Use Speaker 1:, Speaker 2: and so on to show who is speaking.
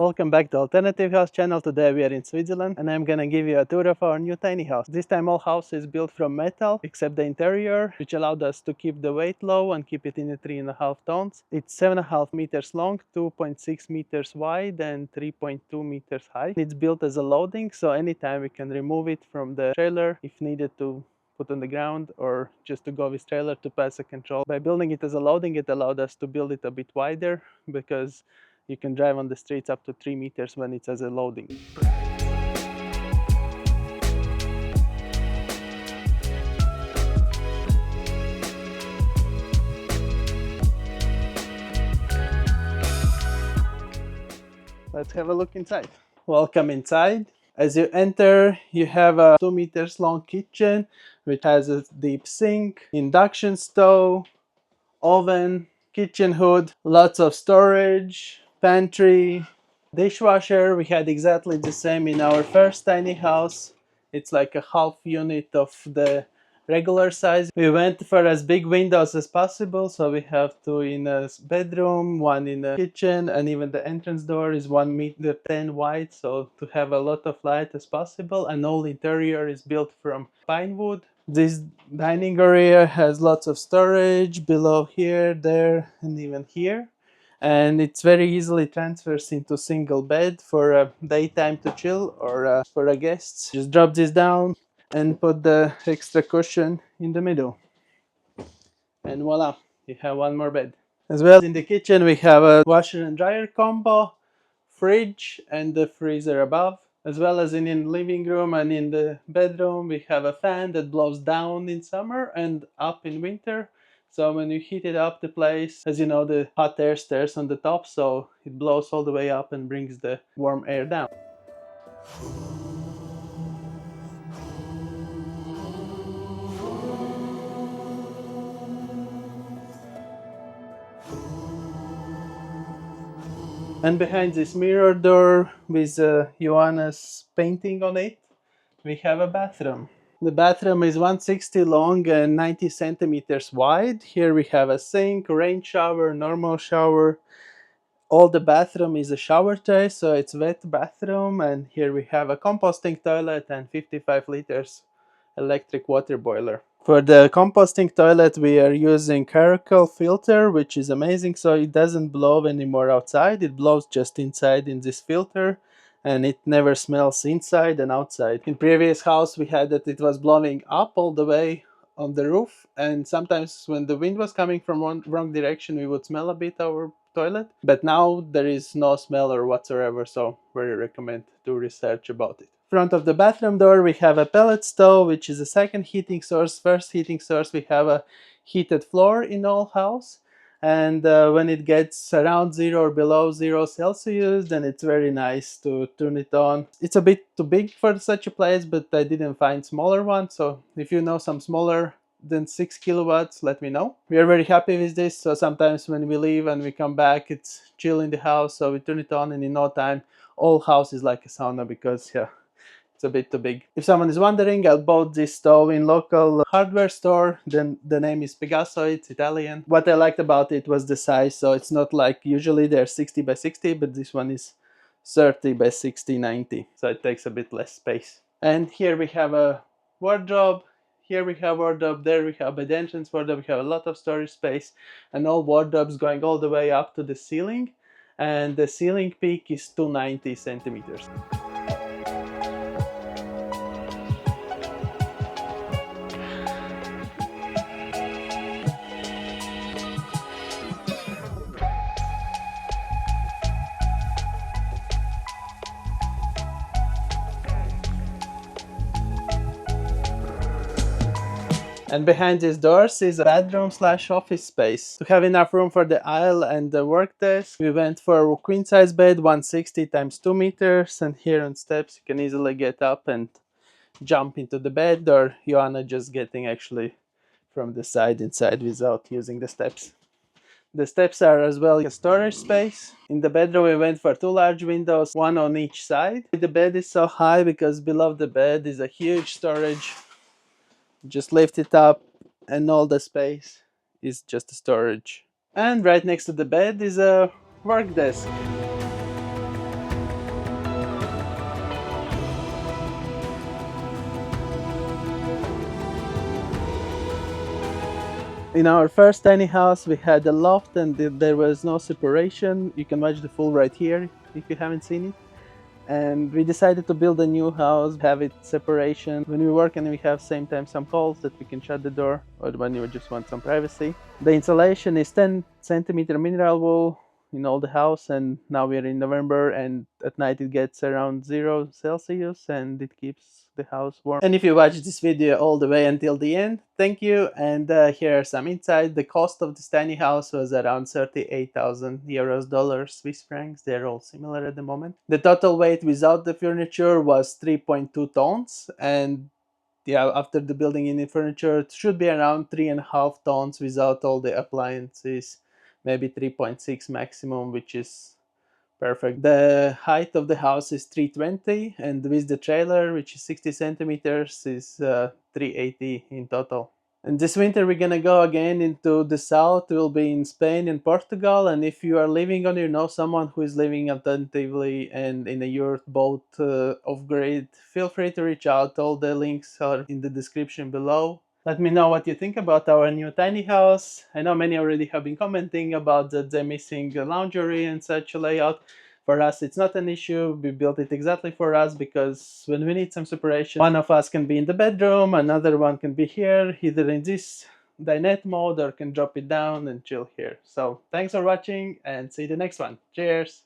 Speaker 1: Welcome back to Alternative House channel. Today we are in Switzerland and I'm gonna give you a tour of our new tiny house. This time all house is built from metal except the interior, which allowed us to keep the weight low and keep it in the 3.5 tons. It's 7.5 meters long, 2.6 meters wide and 3.2 meters high. It's built as a loading, so anytime we can remove it from the trailer if needed to put on the ground or just to go with trailer to pass a control. By building it as a loading, it allowed us to build it a bit wider because you can drive on the streets up to 3 meters when it's as a loading. Let's have a look inside. Welcome inside. As you enter, you have a 2 meters long kitchen which has a deep sink, induction stove, oven, kitchen hood, lots of storage, pantry, dishwasher. We had exactly the same in our first tiny house. It's like a half unit of the regular size. We went for as big windows as possible, so we have two in a bedroom, one in a kitchen, and even the entrance door is 1.10 meters wide, so to have a lot of light as possible. And all interior is built from pine wood. This dining area has lots of storage below here, there, and even here. And it's very easily transfers into single bed for a daytime to chill or for a guest. Just drop this down and put the extra cushion in the middle. And voila, you have one more bed. As well, in the kitchen we have a washer and dryer combo, fridge and the freezer above. As well as in the living room and in the bedroom, we have a fan that blows down in summer and up in winter. So when you heat it up the place, as you know, the hot air stays on the top, so it blows all the way up and brings the warm air down. And behind this mirror door with Joanna's painting on it, we have a bathroom. The bathroom is 160 long and 90 centimeters wide. Here we have a sink, rain shower, normal shower. All the bathroom is a shower tray, so it's wet bathroom. And here we have a composting toilet and 55 liters electric water boiler. For the composting toilet we are using charcoal filter, which is amazing, so it doesn't blow anymore outside. It blows just inside in this filter and it never smells inside and outside. In previous house we had that it was blowing up all the way on the roof, and sometimes when the wind was coming from wrong direction we would smell a bit our toilet, but now there is no smell or whatsoever, so very recommend to research about it. Front of the bathroom door we have a pellet stove, which is a second heating source. First heating source, we have a heated floor in all house, and when it gets around 0 or below 0 Celsius, then it's very nice to turn it on. It's a bit too big for such a place, but I didn't find smaller one, so if you know some smaller than 6 kilowatts, let me know. We are very happy with this, so sometimes when we leave and we come back it's chill in the house, so we turn it on and in no time all house is like a sauna, because yeah, it's a bit too big. If someone is wondering, I bought this stove in local hardware store. Then the name is Pegaso, it's Italian. What I liked about it was the size, so it's not like usually they're 60 by 60, but this one is 30 by 60, 90, so it takes a bit less space. And here we have a wardrobe. Here we have wardrobe, there we have the entrance wardrobe. We have a lot of storage space and all wardrobes going all the way up to the ceiling, and the ceiling peak is 290 centimeters. And behind these doors is a bedroom / office space. To have enough room for the aisle and the work desk, we went for a queen size bed, 160 times 2 meters. And here on steps you can easily get up and jump into the bed, or Joanna just getting actually from the side inside without using the steps. The steps are as well a storage space. In the bedroom we went for 2 large windows, one on each side. The bed is so high because below the bed is a huge storage. Just lift it up and all the space is just storage. And right next to the bed is a work desk. In our first tiny house, we had a loft and there was no separation. You can watch the full right here if you haven't seen it. And we decided to build a new house, have it separation. When we work and we have same time some calls that we can shut the door, or when you just want some privacy. The insulation is 10 centimeter mineral wool in all the house, and now we're in November, and at night it gets around 0 Celsius and it keeps the house warm. And if you watch this video all the way until the end, thank you. And here are some insight. The cost of this tiny house was around 38,000 euros, dollars, Swiss francs. They're all similar at the moment. The total weight without the furniture was 3.2 tons, and yeah, after the building in the furniture, it should be around 3.5 tons without all the appliances, maybe 3.6 maximum, which is perfect. The height of the house is 320, and with the trailer, which is 60 centimeters, is 380 in total. And this winter we're gonna go again into the south. We'll be in Spain and Portugal. And if you are living on, you know someone who is living alternatively and in a yurt boat off grid, feel free to reach out. All the links are in the description below. Let me know what you think about our new tiny house. I know many already have been commenting about the missing laundry and such layout. For us, it's not an issue. We built it exactly for us because when we need some separation, one of us can be in the bedroom, another one can be here, either in this dinette mode or can drop it down and chill here. So thanks for watching and see you the next one. Cheers!